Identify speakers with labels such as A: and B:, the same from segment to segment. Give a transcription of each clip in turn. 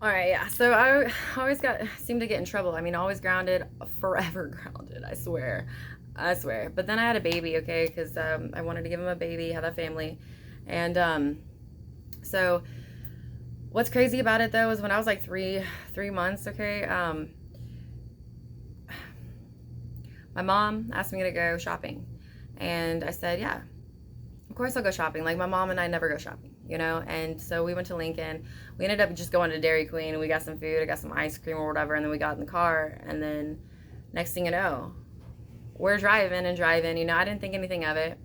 A: All right, yeah. So I always seemed to get in trouble. I mean, always grounded, forever grounded. I swear. But then I had a baby, okay, because I wanted to give him a baby, have a family, and so what's crazy about it though is when I was like three months, okay, my mom asked me to go shopping, and I said, yeah, of course I'll go shopping. Like my mom and I never go shopping, you know? And so we went to Lincoln. We ended up just going to Dairy Queen and we got some food. I got some ice cream or whatever. And then we got in the car. And then next thing you know, we're driving and driving. You know, I didn't think anything of it.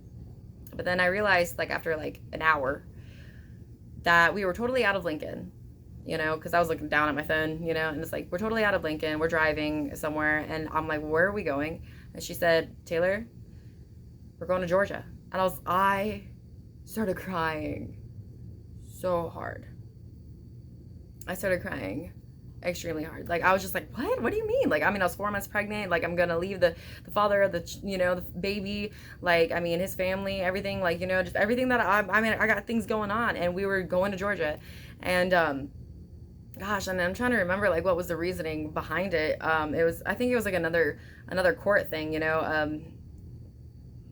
A: But then I realized, like, after like an hour, that we were totally out of Lincoln, you know, because I was looking down at my phone, you know, and it's like, we're totally out of Lincoln. We're driving somewhere. And I'm like, where are we going? And she said, Taylor, we're going to Georgia. And I started crying so hard. I started crying extremely hard. Like I was just like, what? What do you mean? Like, I mean, I was 4 months pregnant. Like I'm gonna leave the father of the the baby. Like I mean, his family, everything. Like just everything that I mean, I got things going on, and we were going to Georgia, and gosh, and I'm trying to remember like what was the reasoning behind it. It was I think it was like another court thing.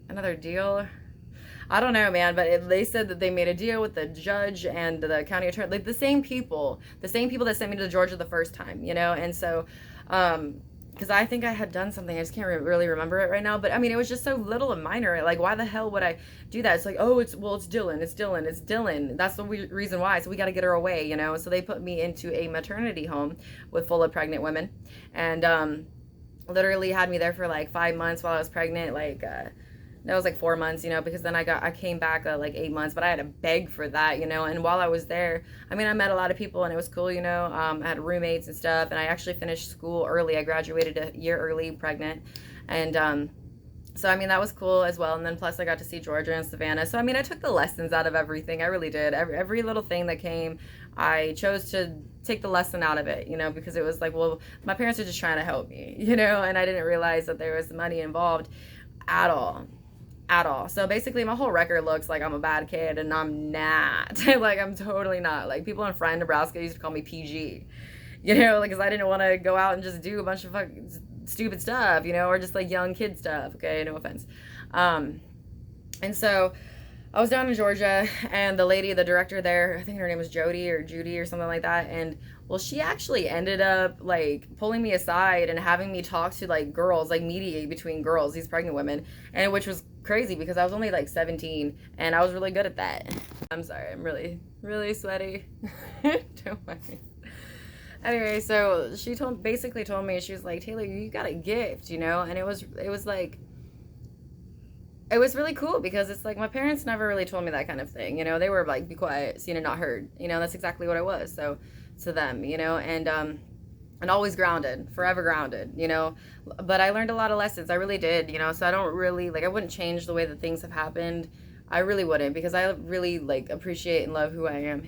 A: Another deal. I don't know, man, but they said that they made a deal with the judge and the county attorney, like the same people that sent me to Georgia the first time, and so, because I think I had done something, I just can't really remember it right now, but I mean, it was just so little and minor. Like, why the hell would I do that? It's like, oh, it's Dylan, it's Dylan, it's Dylan. That's the reason why. So we got to get her away, So they put me into a maternity home with full of pregnant women, and literally had me there for like 5 months while I was pregnant, like. That was like 4 months, because then I came back like 8 months, but I had to beg for that, and while I was there, I mean, I met a lot of people and it was cool, I had roommates and stuff, and I actually finished school early. I graduated a year early pregnant, and so I mean that was cool as well. And then plus I got to see Georgia and Savannah, so I mean I took the lessons out of everything. I really did. Every little thing that came, I chose to take the lesson out of it, because it was like, well, my parents are just trying to help me, and I didn't realize that there was money involved at all, at all. So basically my whole record looks like I'm a bad kid, and I'm not. Like I'm totally not. Like people in Friend, Nebraska used to call me PG, like because I didn't want to go out and just do a bunch of fucking stupid stuff, or just like young kid stuff. Okay, no offense. And so I was down in Georgia, and the lady, the director there, I think her name was Jody or Judy or something like that. And well, she actually ended up like pulling me aside and having me talk to like girls, like mediate between girls, these pregnant women, and which was crazy because I was only like 17 and I was really good at that. I'm sorry, I'm really, really sweaty. Don't mind. Anyway, so she basically told me, she was like, Taylor, you got a gift, and it was like, it was really cool because it's like my parents never really told me that kind of thing. They were like, be quiet, seen and not heard. That's exactly what I was. So to them, and always grounded, forever grounded, But I learned a lot of lessons. I really did, So I don't really like. I wouldn't change the way that things have happened. I really wouldn't, because I really like appreciate and love who I am.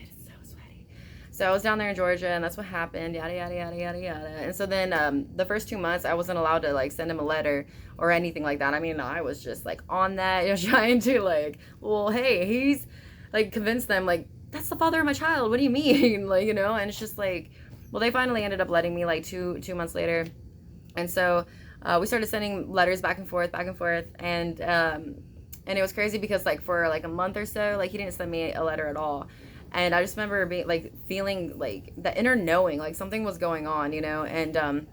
A: So I was down there in Georgia, and that's what happened, yada, yada, yada, yada, yada. And so then the first 2 months, I wasn't allowed to, like, send him a letter or anything like that. I mean, I was just, like, on that, trying to, like, well, hey, he's, like, convince them, like, that's the father of my child. What do you mean? Like, and it's just, like, well, they finally ended up letting me, like, two months later. And so we started sending letters back and forth, and it was crazy because, like, for, like, a month or so, like, he didn't send me a letter at all. And I just remember being like feeling like the inner knowing, like something was going on, and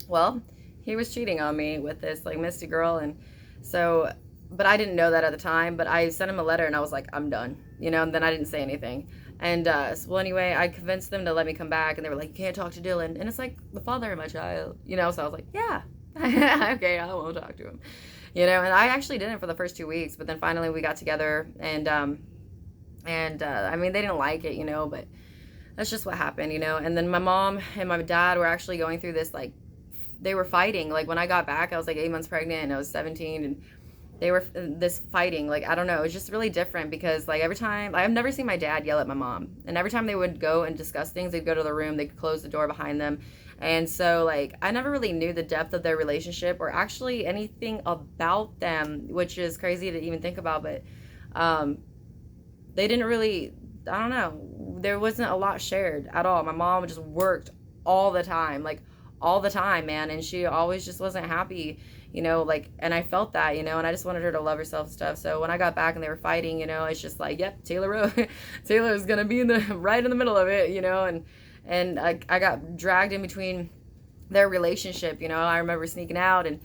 A: well, he was cheating on me with this like Misty girl. And so, but I didn't know that at the time. But I sent him a letter and I was like, I'm done, and then I didn't say anything. And so, well, anyway, I convinced them to let me come back, and they were like, you can't talk to Dylan, and it's like the father of my child, so I was like, yeah. Okay, I won't talk to him, and I actually didn't for the first 2 weeks, but then finally we got together, and I mean, they didn't like it, but that's just what happened, And then my mom and my dad were actually going through this, like, they were fighting. Like, when I got back, I was like 8 months pregnant, and I was 17, and they were this fighting. Like, I don't know, it was just really different because, like, every time, I've never seen my dad yell at my mom. And every time they would go and discuss things, they'd go to the room, they'd close the door behind them. And so, like, I never really knew the depth of their relationship or actually anything about them, which is crazy to even think about, but, they didn't really I don't know, there wasn't a lot shared at all. My mom just worked all the time, like all the time, man, and she always just wasn't happy, like, and I felt that, and I just wanted her to love herself and stuff. So when I got back and they were fighting, it's just like, yep, Taylor's gonna be right in the middle of it, and I got dragged in between their relationship. I remember sneaking out, and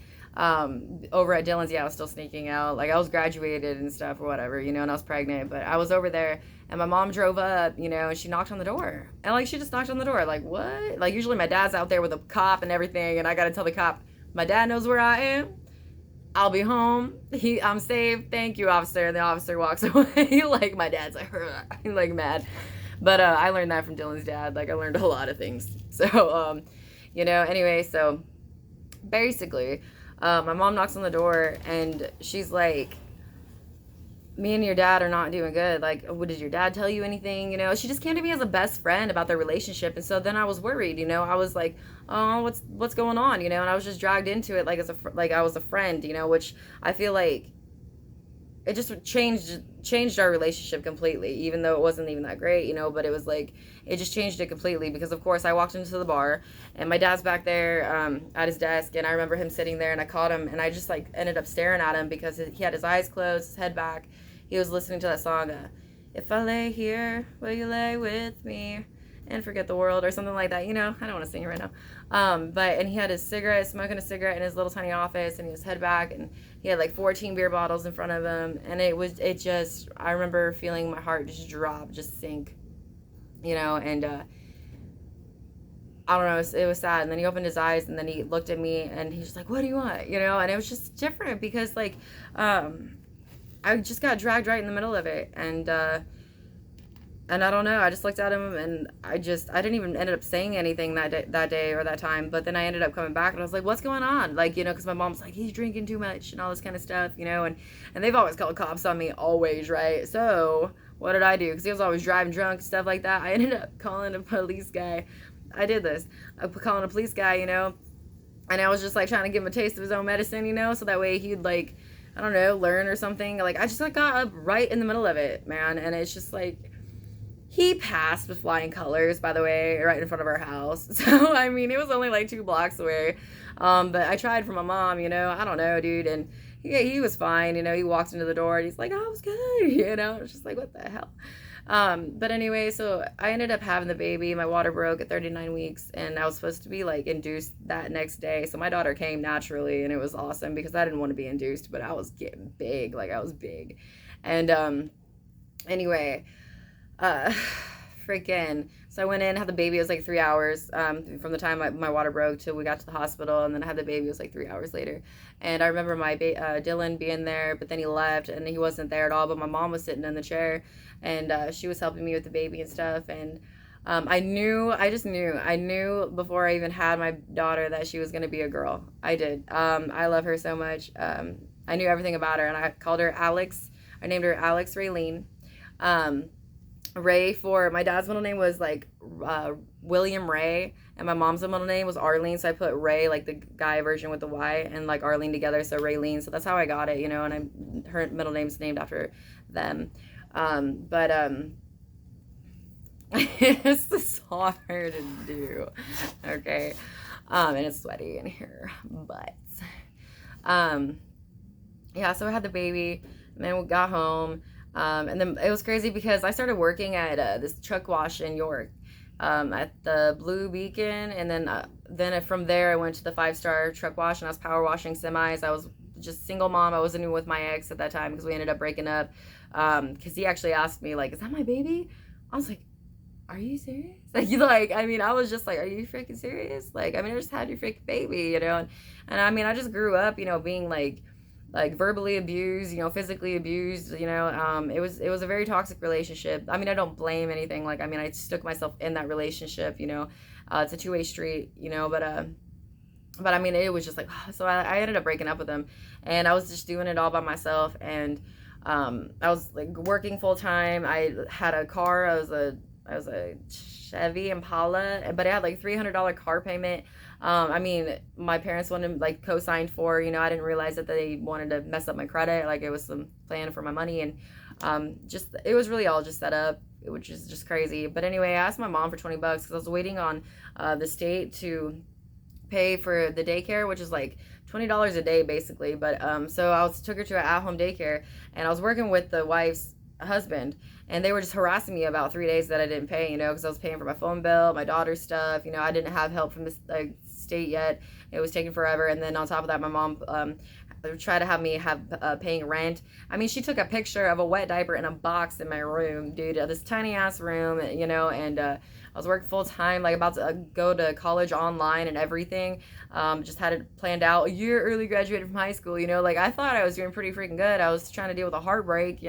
A: over at Dylan's, I was still sneaking out, like I was graduated and stuff or whatever, and I was pregnant, but I was over there, and my mom drove up, and she knocked on the door, and like she just knocked on the door, like, what? Like usually my dad's out there with a cop and everything, and I gotta tell the cop, my dad knows where I am, I'll be home, I'm safe, thank you, officer. And the officer walks away. Like my dad's like mad. But I learned that from Dylan's dad. Like I learned a lot of things. So anyway, so basically my mom knocks on the door, and she's like, me and your dad are not doing good. Like, what, did your dad tell you anything? She just came to me as a best friend about their relationship. And so then I was worried, I was like, oh, what's going on? And I was just dragged into it, like I was a friend, which I feel like it just changed our relationship completely, even though it wasn't even that great, but it was like, it just changed it completely, because of course I walked into the bar, and my dad's back there at his desk, and I remember him sitting there, and I caught him, and I just like ended up staring at him because he had his eyes closed, his head back. He was listening to that song, if I lay here, will you lay with me and forget the world, or something like that, I don't want to sing it right now. And he had his cigarette, smoking a cigarette in his little tiny office, and he was head back, and he had like 14 beer bottles in front of him, and I remember feeling my heart just drop, just sink, and I don't know, it was sad. And then he opened his eyes, and then he looked at me, and he's just like, what do you want? And it was just different, because like, I just got dragged right in the middle of it, and I don't know, I just looked at him, and I didn't even end up saying anything that day or that time. But then I ended up coming back, and I was like, what's going on? Like, because my mom's like, he's drinking too much and all this kind of stuff, and they've always called cops on me, always, right? So what did I do? Because he was always driving drunk and stuff like that. I ended up calling a police guy. I did this. I calling a police guy, and I was just like trying to give him a taste of his own medicine, so that way he'd like, I don't know, learn or something. Like, I just like got up right in the middle of it, man. And it's just like, he passed with flying colors, by the way, right in front of our house. So, I mean, it was only like 2 blocks away. But I tried for my mom, I don't know, dude. And he was fine, he walked into the door, and he's like, oh, I was good, It's just like, what the hell? But anyway, so I ended up having the baby. My water broke at 39 weeks, and I was supposed to be like induced that next day. So my daughter came naturally, and it was awesome, because I didn't want to be induced, but I was getting big, like I was big. And anyway, freaking, so I went in, had the baby. It was like 3 hours from the time my water broke till we got to the hospital, and then I had the baby. It was like 3 hours later. And I remember my Dylan being there, but then he left, and he wasn't there at all. But my mom was sitting in the chair, and she was helping me with the baby and stuff. And I knew before I even had my daughter that she was going to be a girl. I did. I love her so much. I knew everything about her, and I called her Alex. I named her Alex Raylene. Ray, for my dad's middle name was like William Ray, and my mom's middle name was Arlene, so I put Ray, like the guy version with the Y, and like Arlene together, so Raylene. So that's how I got it, and her middle name's named after them. It's this hard to do, okay, and it's sweaty in here, but yeah, so I had the baby, and then we got home. And then it was crazy because I started working at this truck wash in York, at the Blue Beacon, and then from there I went to the 5-star truck wash, and I was power washing semis. I was just single mom. I wasn't even with my ex at that time, because we ended up breaking up, because he actually asked me, like, is that my baby? I was like, are you serious? Like, I mean, I was just like, are you freaking serious? Like, I mean, I just had your freaking baby, and I mean, I just grew up, being like verbally abused, physically abused, it was a very toxic relationship. I mean, I don't blame anything. Like, I mean, I stuck myself in that relationship, it's a 2-way street, but I mean, it was just like, so I ended up breaking up with him, and I was just doing it all by myself. And I was like working full time. I had a car. I was a Chevy Impala, but it had like $300 car payment. I mean, my parents wanted like co-signed for, I didn't realize that they wanted to mess up my credit. Like, it was some plan for my money, and it was really all just set up which is just crazy. But anyway, I asked my mom for 20 bucks because I was waiting on the state to pay for the daycare, which is like $20 a day basically. But so took her to an at-home daycare, and I was working with the wife's husband, and they were just harassing me about 3 days that I didn't pay, because I was paying for my phone bill, my daughter's stuff. I didn't have help from the state yet. It was taking forever. And then on top of that, my mom tried to have me paying rent. I mean, she took a picture of a wet diaper in a box in my room, dude, this tiny ass room, and I was working full time, like about to go to college online and everything. Just had it planned out. A year early graduated from high school, like I thought I was doing pretty freaking good. I was trying to deal with a heartbreak,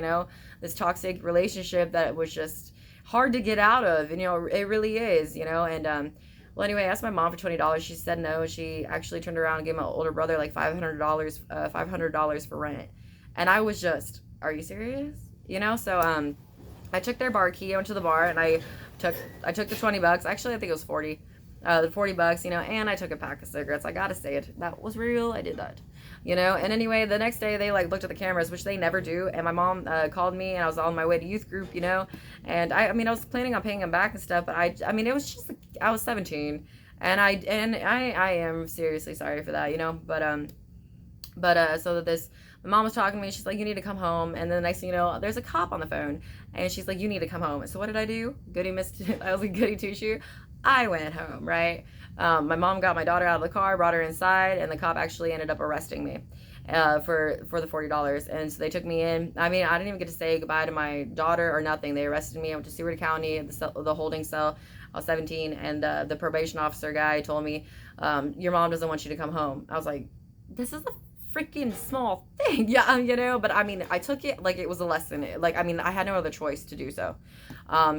A: this toxic relationship that was just hard to get out of. And, it really is, and, well, anyway, I asked my mom for $20. She said no. She actually turned around and gave my older brother like $500 for rent. And I was just, are you serious? So I took their bar key. I went to the bar and I took the 20 bucks. Actually, I think it was 40. The 40 bucks, and I took a pack of cigarettes. I gotta say it. That was real. I did that. And anyway, the next day they looked at the cameras, which they never do. And my mom called me, and I was on my way to youth group, and I was planning on paying them back and stuff, but it was just, I was 17, and I am seriously sorry for that, so that my mom was talking to me. She's like, you need to come home. And then the next thing you know, there's a cop on the phone, and she's like, you need to come home. So what did I do? I was a goody two-shoe. I went home, right? My mom got my daughter out of the car, brought her inside, and the cop actually ended up arresting me for the $40. And so they took me in. I didn't even get to say goodbye to my daughter or nothing. They arrested me. I went to Seward County, the holding cell. I was 17, and the probation officer guy told me, your mom doesn't want you to come home. I was like, this is a freaking small thing. Yeah, but I took it like it was a lesson. I had no other choice to do so.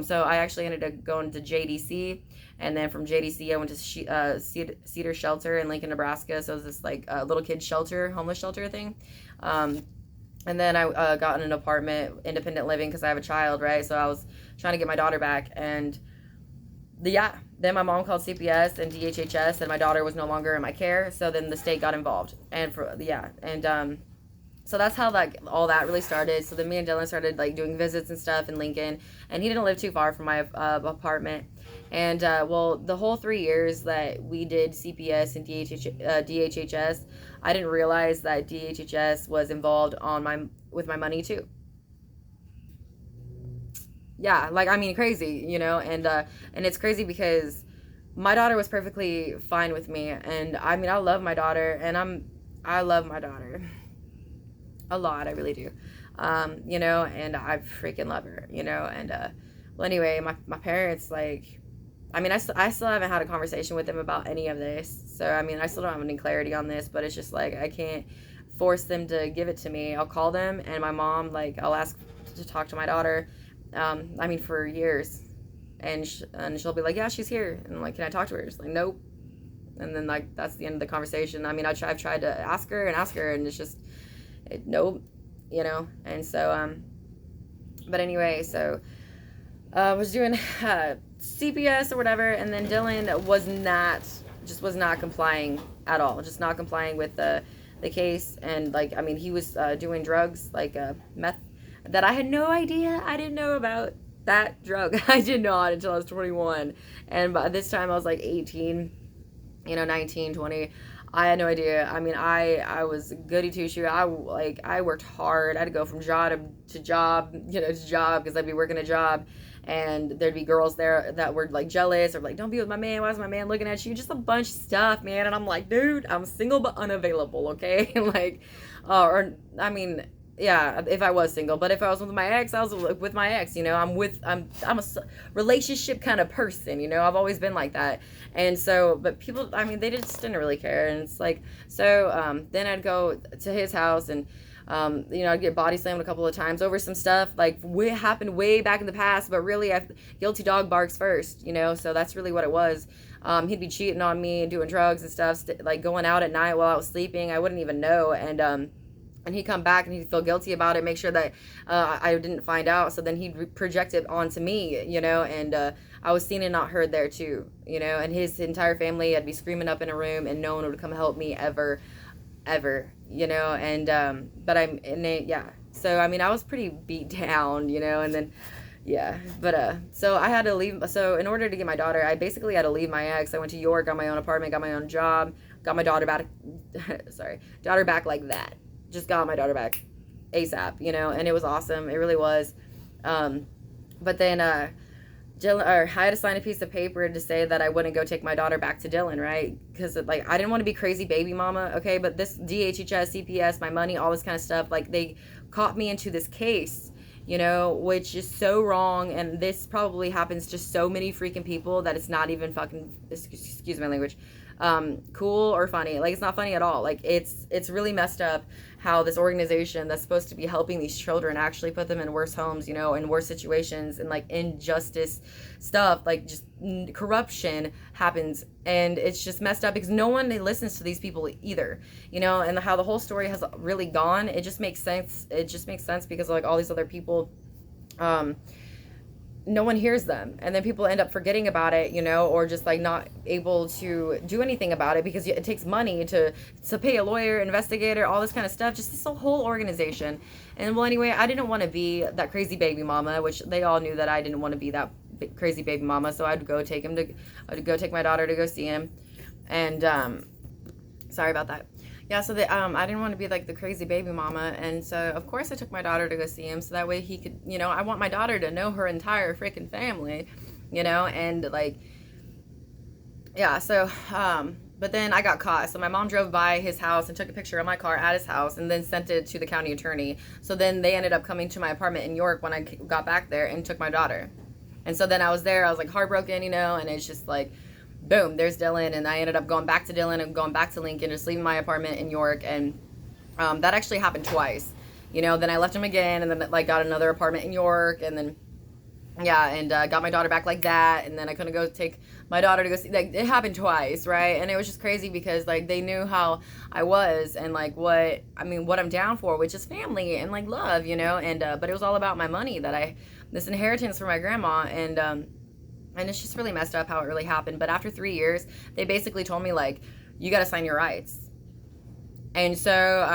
A: So I actually ended up going to JDC, and then from JDC I went to Cedar Shelter in Lincoln, Nebraska. So it was this little kid shelter, homeless shelter thing. And then I got in an apartment, independent living, because I have a child, right? So I was trying to get my daughter back, and then my mom called CPS and DHHS, and my daughter was no longer in my care. So then the state got involved, and so that's how all that really started. So then me and Dylan started doing visits and stuff in Lincoln, and he didn't live too far from my apartment. And the whole 3 years that we did CPS and DHHS, I didn't realize that DHHS was involved with my money too. Yeah, crazy, and it's crazy because my daughter was perfectly fine with me, and I love my daughter, and I love my daughter a lot, I really do, and I freaking love her, and well, anyway, my parents, I still haven't had a conversation with them about any of this, so I still don't have any clarity on this, but it's just I can't force them to give it to me. I'll call them, and my mom, I'll ask to talk to my daughter, for years, and she'll be like, yeah, she's here, and can I talk to her? She's like, nope. And then that's the end of the conversation. I've tried to ask her, and it's just nope, and so but anyway, so I was doing CPS or whatever, and then Dylan was not complying at all, just not complying with the case, and he was doing drugs meth that I had no idea. I didn't know about that drug. I did not until I was 21. And by this time I was 18, 19, 20. I had no idea. I was goody two-shoe. I worked hard. I had to go from job to job, because I'd be working a job, and there'd be girls there that were jealous, or don't be with my man. Why is my man looking at you? Just a bunch of stuff, man. And I'm like, dude, I'm single but unavailable, okay? Yeah, if I was single, but if I was with my ex, I was with my ex, I'm a relationship kind of person, I've always been like that. And so, but people, they just didn't really care. And it's then I'd go to his house, and, I'd get body slammed a couple of times over some stuff, happened way back in the past, but really, guilty dog barks first, so that's really what it was. He'd be cheating on me and doing drugs and stuff, going out at night while I was sleeping. I wouldn't even know. And he'd come back and he'd feel guilty about it, make sure that I didn't find out. So then he'd project it onto me, and I was seen and not heard there too, and his entire family had be screaming up in a room, and no one would come help me ever, and so I was pretty beat down, and then Yeah, but so I had to leave. So in order to get my daughter, I basically had to leave my ex. I went to York, got my own apartment, got my own job, got my daughter back. Sorry, daughter back like that. Just got my daughter back ASAP, you know, and it was awesome. It really was. Um, but then Dylan, or I had to sign a piece of paper to say that I wouldn't go take my daughter back to Dylan, right? Because like I didn't want to be crazy baby mama, okay? But this DHHS, CPS, my money, all this kind of stuff, like they caught me into this case, you know, which is so wrong. And this probably happens to so many freaking people that it's not even fucking, excuse my language, cool or funny. Like it's not funny at all. Like it's really messed up how this organization that's supposed to be helping these children actually put them in worse homes, you know, in worse situations, and like injustice stuff, like just corruption happens, and it's just messed up because no one listens to these people either, you know, and how the whole story has really gone. It just makes sense. It just makes sense because like all these other people, no one hears them, and then people end up forgetting about it, you know, or just like not able to do anything about it because it takes money to pay a lawyer, investigator, all this kind of stuff, just this whole organization. And well, anyway, I didn't want to be that crazy baby mama, which they all knew that I didn't want to be that crazy baby mama. So I'd go take my daughter to go see him. And sorry about that. Yeah, so I didn't want to be like the crazy baby mama, and so of course I took my daughter to go see him, so that way he could, you know, I want my daughter to know her entire freaking family, you know, and like, yeah, so, but then I got caught, so my mom drove by his house and took a picture of my car at his house and then sent it to the county attorney, so then they ended up coming to my apartment in York when I got back there and took my daughter, and so then I was there, I was like heartbroken, you know, and it's just like, boom, there's Dylan, and I ended up going back to Dylan and going back to Lincoln, just leaving my apartment in York, and that actually happened twice, you know. Then I left him again, and then like got another apartment in York, and then yeah, and got my daughter back like that, and then I couldn't go take my daughter to go see. Like it happened twice, right? And it was just crazy because like they knew how I was and like what I'm down for, which is family and like love, you know. And but it was all about my money that this inheritance from my grandma, and it's just really messed up how it really happened. But after 3 years, they basically told me, like, you got to sign your rights. And so,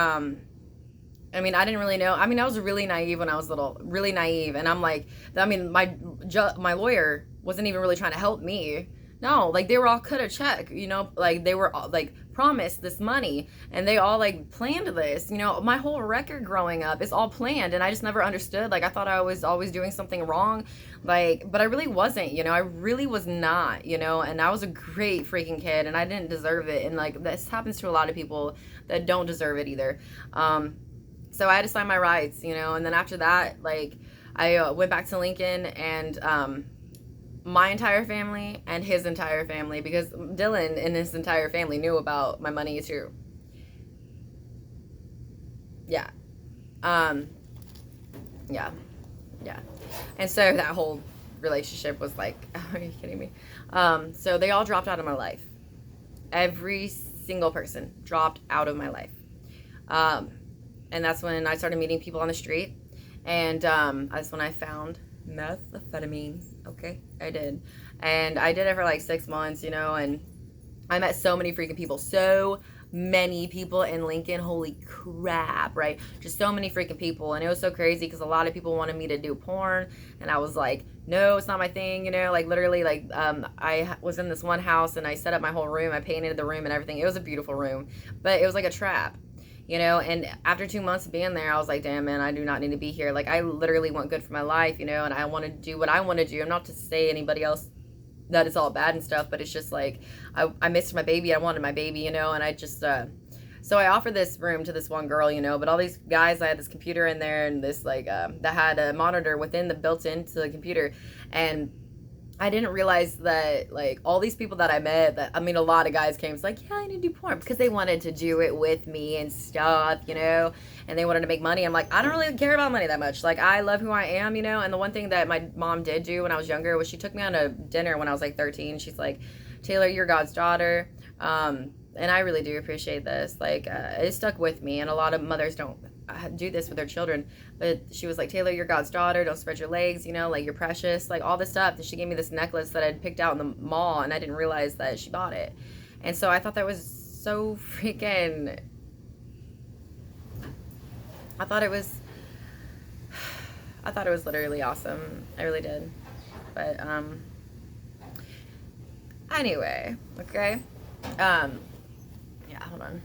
A: I didn't really know. I was really naive when I was little, really naive. And I'm like, my lawyer wasn't even really trying to help me. No, like, they were all cut a check, you know, like, they were all, like, promised this money, and they all, like, planned this, you know. My whole record growing up is all planned, and I just never understood. Like, I thought I was always doing something wrong, like, but I really wasn't, you know. I really was not, you know, and I was a great freaking kid, and I didn't deserve it, and, like, this happens to a lot of people that don't deserve it either. So I had to sign my rights, you know, and then after that, like, I went back to Lincoln, and, my entire family and his entire family, because Dylan and his entire family knew about my money too. Yeah. Yeah. And so that whole relationship was like, are you kidding me? So they all dropped out of my life. Every single person dropped out of my life. And that's when I started meeting people on the street. And that's when I found methamphetamine. Okay, I did. And I did it for like 6 months, you know, and I met so many freaking people. So many people in Lincoln. Holy crap, right? Just so many freaking people. And it was so crazy because a lot of people wanted me to do porn. And I was like, no, it's not my thing, you know, like literally, like, I was in this one house and I set up my whole room. I painted the room and everything. It was a beautiful room, but it was like a trap. You know, and after 2 months of being there, I was like, damn, man, I do not need to be here. Like, I literally want good for my life, you know, and I want to do what I want to do. I'm not to say anybody else that it's all bad and stuff, but it's just like, I missed my baby. I wanted my baby, you know, and I just, so I offered this room to this one girl, you know, but all these guys, I had this computer in there and this, like, that had a monitor built into the computer, and I didn't realize that, like, all these people that I met, a lot of guys came, it's like, yeah, I need to do porn, because they wanted to do it with me and stuff, you know, and they wanted to make money. I'm like, I don't really care about money that much. Like, I love who I am, you know. And the one thing that my mom did do when I was younger was she took me on a dinner when I was like 13. She's like, Taylor, you're God's daughter. And I really do appreciate this. Like, it stuck with me, and a lot of mothers don't do this with their children, but she was like, Taylor, you're God's daughter, don't spread your legs, you know, like, you're precious, like, all this stuff. And she gave me this necklace that I'd picked out in the mall, and I didn't realize that she bought it. And so I thought that was so freaking, I thought it was I thought it was literally awesome. I really did. But anyway, okay. Yeah, hold on.